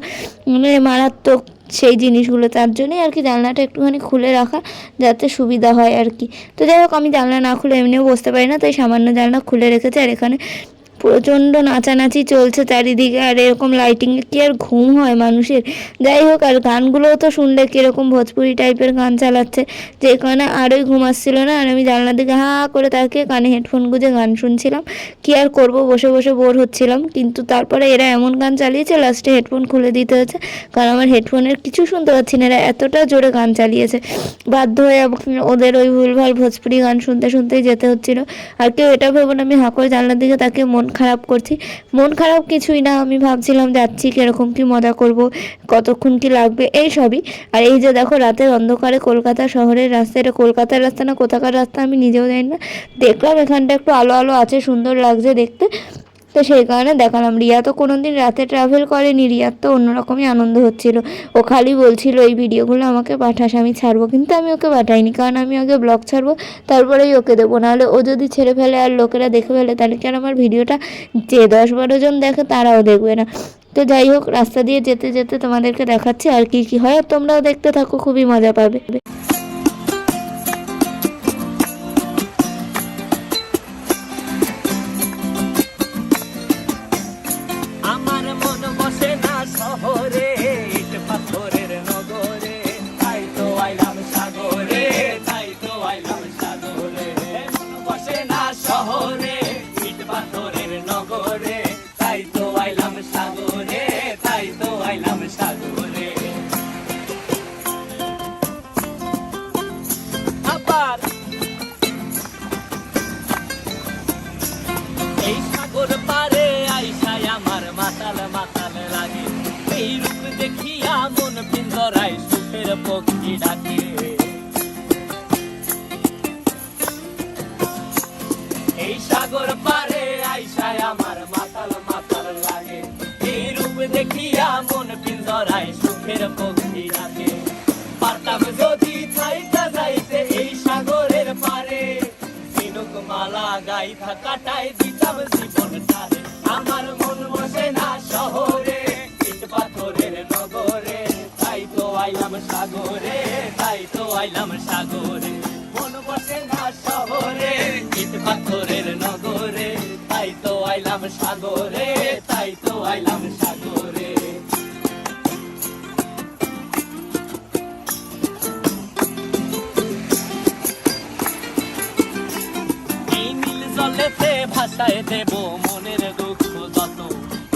মানে মারাত্মক সেই জিনিসগুলো, তার জন্যই আর কি জানলাটা একটুখানি খুলে রাখা, যাতে সুবিধা হয় আর কি। তো যাই হোক আমি জানলা না খুলে এমনিও বসতে পারি না, তাই সামান্য জানলা খুলে রেখেছি। আর এখানে প্রচণ্ড নাচানাচি চলছে চারিদিকে, আর এরকম লাইটিংয়ে কি আর ঘুম হয় মানুষের। যাই হোক, আর গানগুলোও তো শুনলে কীরকম ভোজপুরি টাইপের গান চালাচ্ছে, যে কারণে আরোই ঘুম আসছিল না। আর আমি জানলার দিকে হা করে তাকিয়ে কানে হেডফোন গুঁজে গান শুনছিলাম, কি আর করব, বসে বসে বোর হচ্ছিলাম। কিন্তু তারপরে এরা এমন গান চালিয়েছে, লাস্টে হেডফোন খুলে দিতে হয়েছে, কারণ আমার হেডফোনের কিছু শুনতে পাচ্ছি না, এরা এতটা জোরে গান চালিয়েছে। বাধ্য হয়ে ওদের ওই ভুলভাল ভোজপুরি গান শুনতে শুনতেই যেতে হচ্ছিল। আর কেউ এটা ভেবো না আমি হা করে জানলার দিকে তাকিয়ে মন খারাপ করছি। মন খারাপ কিছুই না, আমি ভাবছিলাম যাচ্ছি কীরকম কী মজা করব, কতক্ষণ কি লাগবে এই সবই। আর এই যে দেখো রাতের অন্ধকারে কলকাতা শহরের রাস্তা, এটা কলকাতার রাস্তা না কোথাকার রাস্তা আমি নিজেও জানি না, দেখলাম এখানটা একটু আলো আলো আছে, সুন্দর লাগছে দেখতে, তো সেই কারণে দেখালাম। রিয়া তো কোনো দিন রাতে ট্রাভেল করেনি, রিয়ার তো অন্যরকমই আনন্দ হচ্ছিল। ও খালি বলছিল এই ভিডিওগুলো আমাকে পাঠাস, আমি ছাড়বো, কিন্তু আমি ওকে পাঠাইনি, কারণ আমি আগে ব্লগ ছাড়বো তারপরেই ওকে দেবো, নাহলে ও যদি ছেড়ে ফেলে আর লোকেরা দেখে ফেলে তাহলে কি আর আমার ভিডিওটা যে 10-12 জন দেখে তারাও দেখবে না। তো যাই হোক, রাস্তা দিয়ে যেতে যেতে তোমাদেরকে দেখাচ্ছি আর কি কি হয়, আর তোমরাও দেখতে থাকো, খুবই মজা পাবে। আমার মন বসে না শহরে, ইট পাথরের নগরে, তাই তো আইলাম সাগরে, তাই তো আইলাম সাগরে। মন বসে না শহরে, ইট পাথরের নগরে, তাই তো আইলাম সাগরে, তাই তো আইলাম সাগরে। আবার এই সাগর পারে আইসায় আমার মাতাল মাতাল লাগে, এই রূপ দেখিয়া মন পিঞ্জরায় সুখের পক্ষী ডাকে। এই সাগর পারে আইসায় আমার মাতাল মাতাল লাগে, এই রূপ দেখিয়া মন পিঞ্জরায় সুখের পক্ষী ডাকে। পারতাম যদি থাইকা যাইতে এই সাগরের পারে, ঝিনুক মালা গাইথা কাটাই দিতাম জীবনটারে। আমার মন বসে না শহরে, ইট পাথরের নগরে, তাই তো আইলাম সাগরে, তাই তো আইলাম সাগরে। মন বসে না শহরে, ইট পাথরের নগরে, তাই তো আইলাম সাগরে, তাই তো আইলাম সাগরে। এই নীল জলেতে ভাসায় দেব মনের দুঃখ যত,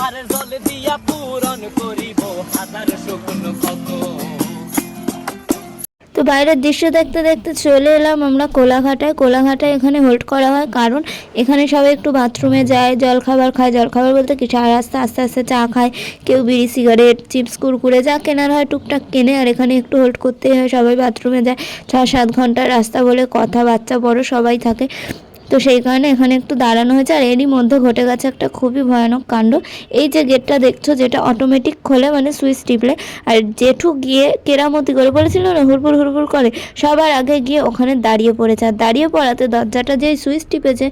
আর জল দিয়া পূরণ করিব হাজার শুকনো ক্ষত। তো বাইরের দৃশ্য দেখতে দেখতে চলে এলাম আমরা কোলাঘাটায়। কোলাঘাটায় এখানে হোল্ড করা হয় কারণ এখানে সবাই একটু বাথরুমে যায়, জলখাবার খায়, জলখাবার বলতে কি চা রাস্তা আস্তে আস্তে চা খায়, কেউ বিড়ি সিগারেট চিপস কুরকুরে যা কেনার হয় টুকটাক কেনে, আর এখানে একটু হোল্ড করতেই হয়, সবাই বাথরুমে যায়। 6-7 ঘন্টার রাস্তা বলে কথা, বাচ্চা বড় সবাই থাকে, তো সেই কারণে এখানে একটু দাঁড়ানো হয়েছে। আর এরই মধ্যে ঘটে গেছে একটা খুবই ভয়ানক কাণ্ড। এই যে গেটটা দেখছো, যেটা অটোমেটিক খোলে মানে সুইচ টিপলে, আর জেঠু গিয়ে কেরামতি করে, বলেছিল না হুড়পুর হুড়পুর করে, সবার আগে গিয়ে ওখানে দাঁড়িয়ে পড়েছে। আর দাঁড়িয়ে পড়াতে দরজাটা যেই সুইচ টিপেছে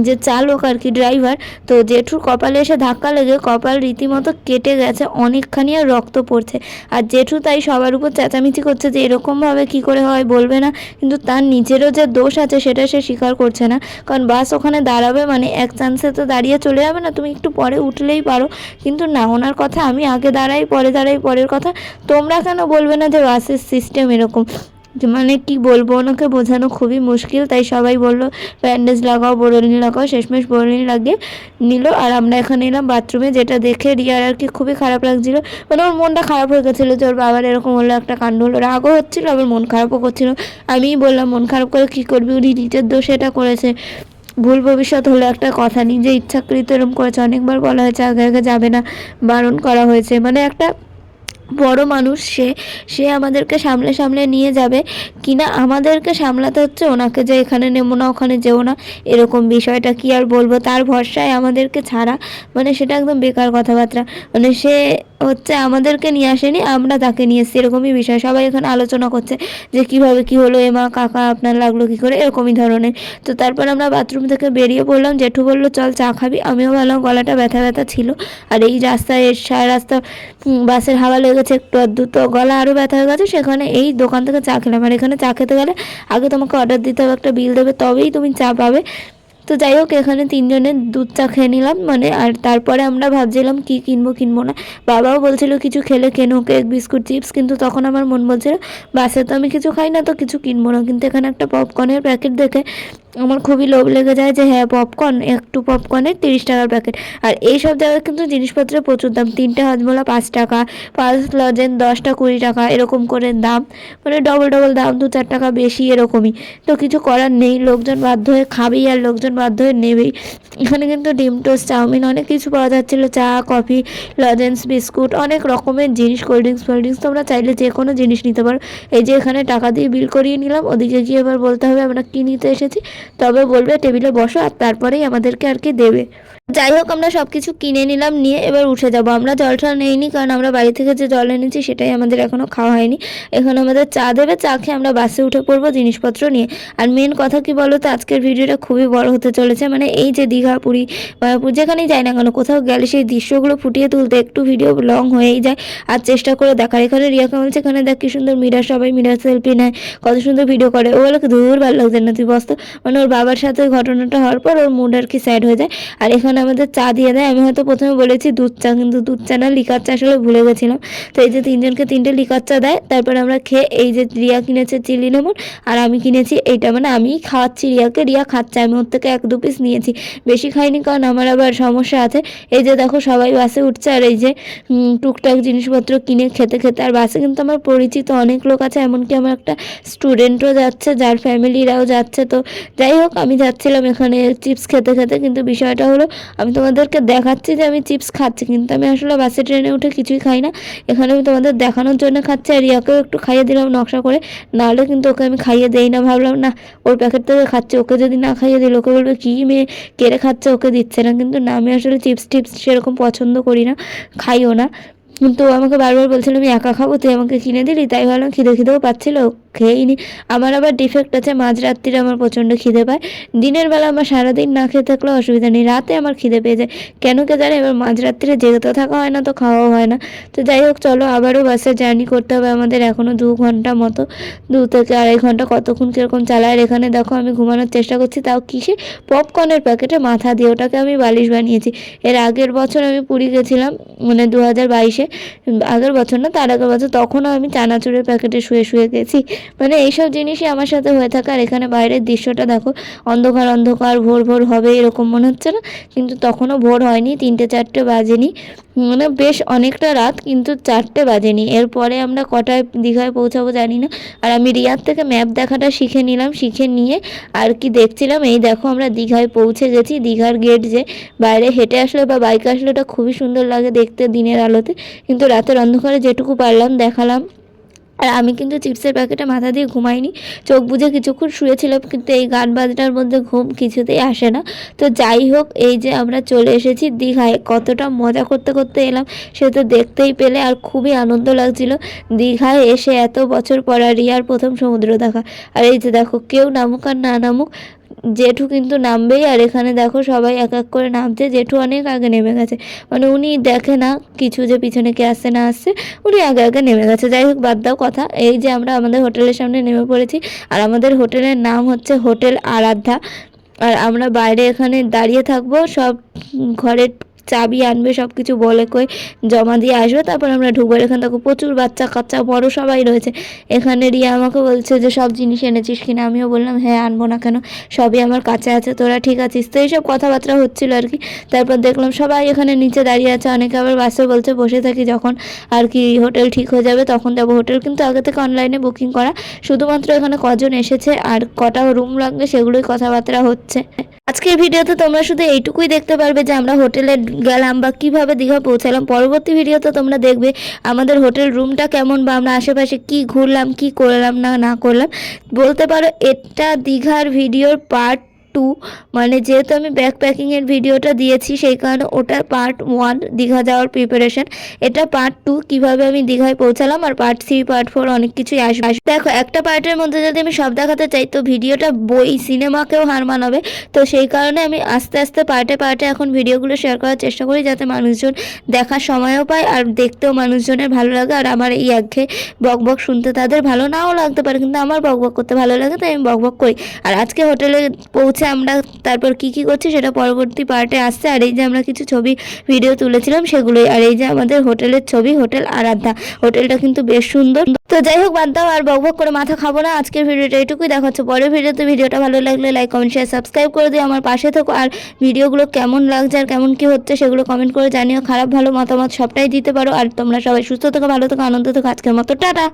যে চালক আর কি ড্রাইভার, তো জেঠুর কপালে এসে ধাক্কা লেগে কপাল রীতিমতো কেটে গেছে অনেকখানি, আর রক্ত পড়ছে। আর জেঠু তাই সবার উপর চেঁচামেচি করছে যে এরকমভাবে কি করে হয় বলবে না, কিন্তু তার নিজেরও যে দোষ আছে সেটা সে স্বীকার করছে না, কারণ বাস ওখানে দাঁড়াবে মানে এক চান্সে তো দাঁড়িয়ে চলে যাবে না, তুমি একটু পরে উঠলেই পারো। কিন্তু না, ওনার কথা আমি আগে দাঁড়াই পরে দাঁড়াই পরের কথা, তোমরা কেন বলবে না যে বাসের সিস্টেম এরকম, মানে কি বলবো, ওনাকে বোঝানো খুবই মুশকিল। তাই সবাই বললো ব্যান্ডেজ লাগাও, বোরোলিন লাগাও, শেষমেশ বোরোলিন লাগিয়ে নিল। আর আমরা এখানে এলাম বাথরুমে, যেটা দেখে রিয়ার আর কি খুবই খারাপ লাগছিলো, মানে ওর মনটা খারাপ হয়ে গেছিলো যে ওর বাবার এরকম হলো, একটা কাণ্ড হলো, রাগও হচ্ছিলো আবার মন খারাপও করছিল। আমিই বললাম মন খারাপ করে কী করবি, উনি নিজের দোষে এটা করেছে, ভুল ভবিষ্যৎ হলো একটা কথা, নিজে ইচ্ছাকৃত এরকম করেছে, অনেকবার বলা হয়েছে আগে আগে যাবে না, বারণ করা হয়েছে, মানে একটা বড় মানুষ সে সে আমাদেরকে সামলে সামলে নিয়ে যাবে কিনা, আমাদেরকে সামলাতে হচ্ছে ওনাকে, যে এখানে নেবো না ওখানে যেও না এরকম, বিষয়টা কি আর বলবো, তার ভরসায় আমাদেরকে ছাড়া, মানে সেটা একদম বেকার কথাবার্তা, মানে সে হচ্ছে আমাদেরকে নিয়ে আসেনি, আমরা তাকে নিয়ে এসেছি, এরকমই বিষয়। সবাই এখানে আলোচনা করছে যে কিভাবে কি হলো, মা কাকা আপনার লাগলো কি করে, এরকমই ধরনের। তো তারপর আমরা বাথরুম থেকে বেরিয়ে পড়লাম, জেঠু বললো চল চা খাবি, আমিও ভাবলাম, গলাটা ব্যথা ব্যথা ছিল, আর এই রাস্তায় সারা রাস্তা বাসের হাওয়া লেগেছে একটু আধটু, তো গলা আরও ব্যথা হয়ে গেছে, সেখানে এই দোকান থেকে চা খেলাম। আর এখানে চা খেতে গেলে আগে তোমাকে অর্ডার দিতে হবে, একটা বিল দেবে, তবেই তুমি চা পাবে। তো যাই হোক, এখানে 3 জনের দুধ চা খেয়ে নিলাম, মানে আর তারপরে আমরা ভাবছিলাম কি কিনবো কিনবো না, বাবাও বলছিল কিছু খেলে কেনো, কেক বিস্কুট চিপস, কিন্তু তখন আমার মন বলছিল বাসে তো আমি কিছু খাই না, তো কিছু কিনবো না, কিন্তু এখানে একটা পপকর্নের প্যাকেট দেখে আমার খুবই লোভ লেগে যায় যে হ্যাঁ পপকর্ন, একটু পপকর্নের 30 টাকার প্যাকেট। আর এই সব জায়গায় কিন্তু জিনিসপত্রের প্রচুর দাম, 3টে হাজমোলা 5 টাকা, 5 লজেন 10টা 20 টাকা, এরকম করে দাম, মানে ডবল ডবল দাম, 2-4 টাকা বেশি এরকমই। তো কিছু করার নেই, লোকজন বাধ্য হয়ে খাবেই আর লোকজন বাধ্য হয়ে নেবেই। এখানে কিন্তু ডিম টোস্ট, চাউমিন, অনেক কিছু পাওয়া যাচ্ছিলো, চা, কফি, লজেন্স, বিস্কুট, অনেক রকমের জিনিস, কোল্ড ড্রিঙ্কস তোমরা চাইলে যে কোনো জিনিস নিতে পারো। এই যে এখানে টাকা দিয়ে বিল করিয়ে নিলাম, ওদিকে গিয়ে এবার বলতে হবে আমরা কী নিতে এসেছি, তবে বলবে টেবিলে বসো, আর তারপরেই আমাদেরকে আর কি দেবে। যাই হোক আমরা সব কিছু কিনে নিলাম, নিয়ে এবার উঠে যাব। আমরা জল টল নেইনি, কারণ আমরা বাড়ি থেকে যে জল এনেছি সেটাই আমাদের এখনও খাওয়া হয়নি। এখানে আমাদের চা দেবে, চা খেয়ে আমরা বাসে উঠে পড়বো জিনিসপত্র নিয়ে। আর মেন কথা কি বলো তো, আজকের ভিডিওটা খুবই বড় হতে চলেছে, মানে এই যে দীঘা, পুরী, মায়াপুর যেখানেই যাই না কেন, কোথাও গেলে সেই দৃশ্যগুলো ফুটিয়ে তুলতে একটু ভিডিও লং হয়েই যায়। আর চেষ্টা করে দেখার, এখানে রিয়াকে বলছে এখানে দেখ কি সুন্দর মিরার, সবাই মিরার সেলফি নেয়, কত সুন্দর ভিডিও করে। ও বলে দূর ভালো লাগছে না, তুই বসতো। মানে ওর বাবার সাথে ঘটনাটা হওয়ার পর ওর মুড আর কি স্যাড হয়ে যায়। আর এখানে আমাদের চা দিয়ে দেয়। আমি হয়তো প্রথমে বলেছি দুধ চা, কিন্তু দুধ চা না, লিকার চা, আসলে ভুলে গেছিলাম। তো এই যে 3জনকে 3টে লিকার চা দেয়। তারপর আমরা খেয়ে, এই যে রিয়া কিনেছে চিলি লেমন, আর আমি কিনেছি এইটা, মানে আমি খাওয়াচ্ছি রিয়াকে, রিয়া খাচ্ছে, আমি ওর থেকে 1-2 পিস নিয়েছি, বেশি খাইনি কারণ আমার আবার সমস্যা আছে। এই যে দেখো সবাই বাসে উঠছে, আর এই যে টুকটাক জিনিসপত্র কিনে খেতে খেতে। আর বাসে কিন্তু আমার পরিচিত অনেক লোক আছে, এমনকি আমার একটা স্টুডেন্টও যাচ্ছে, যার ফ্যামিলিরাও যাচ্ছে। তো যাই হোক আমি যাচ্ছিলাম এখানে চিপস খেতে খেতে, কিন্তু বিষয়টা হলো আমি তোমাদেরকে দেখাচ্ছি যে আমি চিপস খাচ্ছি, কিন্তু আমি আসলে বাসে ট্রেনে উঠে কিছুই খাই না। এখানে আমি তোমাদের দেখানোর জন্য খাচ্ছি, আর রিয়াকেও একটু খাইয়ে দিলাম নকশা করে, নাহলে কিন্তু ওকে আমি খাইয়ে দেই না। ভাবলাম না, ওর প্যাকেট থেকে খাচ্ছে, ওকে যদি না খাইয়ে দিই লোকে বলবে কী মেয়ে কেড়ে খাচ্ছে, ওকে দিচ্ছে না। কিন্তু না, আমি আসলে চিপস টিপস সেরকম পছন্দ করি না, খাইও না। কিন্তু আমাকে বারবার বলছিল আমি একা খাবো, তুই আমাকে কিনে দিলি, তাই ভাবলাম খিদেও পাচ্ছিল, খেয়েই নি। আমার আবার ডিফেক্ট আছে, মাঝরাত্রিরে আমার প্রচণ্ড খিদে পায়। দিনের বেলা আমার সারাদিন না খেয়ে থাকলেও অসুবিধা নেই, রাতে আমার খিদে পেয়ে যায়, কেন কে জানে। এবার মাঝরাত্রিরে জেগে তো থাকা হয় না, তো খাওয়াও হয় না। তো যাই হোক চলো, আবারও বাসে জার্নি করতে হবে আমাদের, এখনও 2 ঘন্টা মতো, 2 থেকে 2.5 ঘন্টা, কতক্ষণ কীরকম চালায়। আর এখানে দেখো আমি ঘুমানোর চেষ্টা করছি, তাও কিসে, পপকর্নের প্যাকেটে মাথা দিয়ে, ওটাকে আমি বালিশ বানিয়েছি। এর আগের বছর আমি পুরী গেছিলাম, মানে 2022-এ, আগের বছর না তার আগের বছর, তখনও আমি চানাচুরের প্যাকেটে শুয়ে শুয়ে গেছি। মানে এইসব জিনিসই আমার সাথে হয়ে থাকে। আর এখানে বাইরের দৃশ্যটা দেখো, অন্ধকার অন্ধকার, ভোর ভোর হবে এরকম মনে হচ্ছে না, কিন্তু তখনও ভোর হয়নি, 3টে-4টে বাজেনি, মানে বেশ অনেকটা রাত, কিন্তু 4টে বাজেনি। এরপরে আমরা কটায় দীঘায় পৌঁছাবো জানি না। আর আমি রিয়ার থেকে ম্যাপ দেখাটা শিখে নিলাম, শিখে নিয়ে আর কি দেখছিলাম, এই দেখো আমরা দীঘায় পৌঁছে গেছি। দীঘার গেট যে বাইরে হেঁটে আসলে বা বাইকে আসলে ওটা খুবই সুন্দর লাগে দেখতে দিনের আলোতে, কিন্তু রাতের অন্ধকারে যেটুকু পারলাম দেখালাম। আর আমি কিন্তু চিপসের প্যাকেটে মাথা দিয়ে ঘুমাইনি, চোখ বুজে কিছুক্ষণ শুয়েছিলাম, কিন্তু এই গান বাজনার মধ্যে ঘুম কিছুতেই আসে না। তো যাই হোক, এই যে আমরা চলে এসেছি দীঘায়, কতটা মজা করতে করতে এলাম সে তো দেখতেই পেলে, আর খুবই আনন্দ লাগছিল দীঘায় এসে এত বছর পর। আর রিয়ার প্রথম সমুদ্র দেখা। আর এই যে দেখো, কেউ নামুক আর না নামুক, জেঠু কিন্তু নামবেই। আর এখানে দেখো সবাই এক এক করে নামছে, জেঠু অনেক আগে নেমে গেছে, মানে উনি দেখে না কিছু যে পিছনে কে আসছে না আসছে, উনি আগে আগে নেমে গেছে। যাই হোক বাদ দাও কথা, এই যে আমরা আমাদের হোটেলের সামনে নেমে পড়েছি। আর আমাদের হোটেলের নাম হচ্ছে হোটেল আরাধ্যা। আর আমরা বাইরে এখানে দাঁড়িয়ে থাকবো, সব ঘরের চাবি আনবে, সব কিছু বলে কই জমা দিয়ে আসবে, তারপর আমরা ঢুকবো। এখানে দেখো প্রচুর বাচ্চা কাচ্চা বড় সবাই রয়েছে। এখানে রিয়া আমাকে বলছে যে সব জিনিস এনেছিস কিনা, আমিও বললাম হ্যাঁ আনবো না কেন, সবই আমার কাছে আছে, তোরা ঠিক আছিস তো, এইসব কথাবার্তা হচ্ছিল আর কি। তারপর দেখলাম সবাই এখানে নিচে দাঁড়িয়ে আছে, অনেকে আবার বাসে বলছে বসে থাকি, যখন আর কি হোটেল ঠিক হয়ে যাবে তখন যাবো। হোটেল কিন্তু আগে থেকে অনলাইনে বুকিং করা, শুধুমাত্র এখানে কজন এসেছে আর কটা রুম লাগবে সেগুলোই কথাবার্তা হচ্ছে। আজকের ভিডিওতে তোমরা শুধু এইটুকুই দেখতে পারবে যে আমরা হোটেলে গেলাম বা কিভাবে দীঘা পৌঁছালাম। পরবর্তী ভিডিওতে তোমরা দেখবে আমাদের হোটেল রুমটা কেমন, বা আমরা আশেপাশে কি ঘুরলাম, কি করলাম না করলাম। বলতে পারো এটা দীঘার ভিডিওর পার্ট 2, মানে যেহেতু আমি ব্যাকপ্যাকিংয়ের ভিডিওটা দিয়েছি সেই কারণে ওটা পার্ট 1 দীঘা যাওয়ার প্রিপারেশন, এটা পার্ট 2 কিভাবে আমি দীঘায় পৌঁছালাম, আর পার্ট 3 পার্ট 4 অনেক কিছুই আসবে। দেখো একটা পার্টের মধ্যে যদি আমি সব দেখাতে চাই তো ভিডিওটা বই সিনেমাকেও হার মানাবে। তো সেই কারণে আমি আস্তে আস্তে পার্টে পার্টে এখন ভিডিওগুলো শেয়ার করার চেষ্টা করি, যাতে মানুষজন দেখার সময়ও পায় আর দেখতেও মানুষজনের ভালো লাগে। আর আমার এই একঘেয়ে বকবক শুনতে তাদের ভালো নাও লাগতে পারে, কিন্তু আমার বকবক করতে ভালো লাগে, তাই আমি বকবক করি। আর আজকে হোটেলে পৌঁছে হচ্ছে আমরা তারপর কি কি করছি সেটা পরবর্তী পার্টে আসছে। আর এই যে আমরা কিছু ছবি ভিডিও তুলেছিলাম সেগুলোই। আর এই যে আমাদের হোটেলের ছবি, হোটেল আরাধ্যা। হোটেলটা কিন্তু বেশ সুন্দর। তো যাই হোক, বাদ দাও, আর বকবক করে মাথা খাবো না। আজকের ভিডিওটা এইটুকুই, দেখা হচ্ছে পরের ভিডিওতে। ভিডিওটা ভালো লাগলে লাইক, কমেন্ট, শেয়ার, সাবস্ক্রাইব করে দিও, আমার পাশে থেকো। আর ভিডিওগুলো কেমন লাগছে আর কেমন কি হচ্ছে সেগুলো কমেন্ট করে জানিও। খারাপ ভালো মতামত সবটাই দিতে পারো। আর তোমরা সবাই সুস্থ থেকো, ভালো থেকো, আনন্দ থেকো। আজকের মতো টাটা।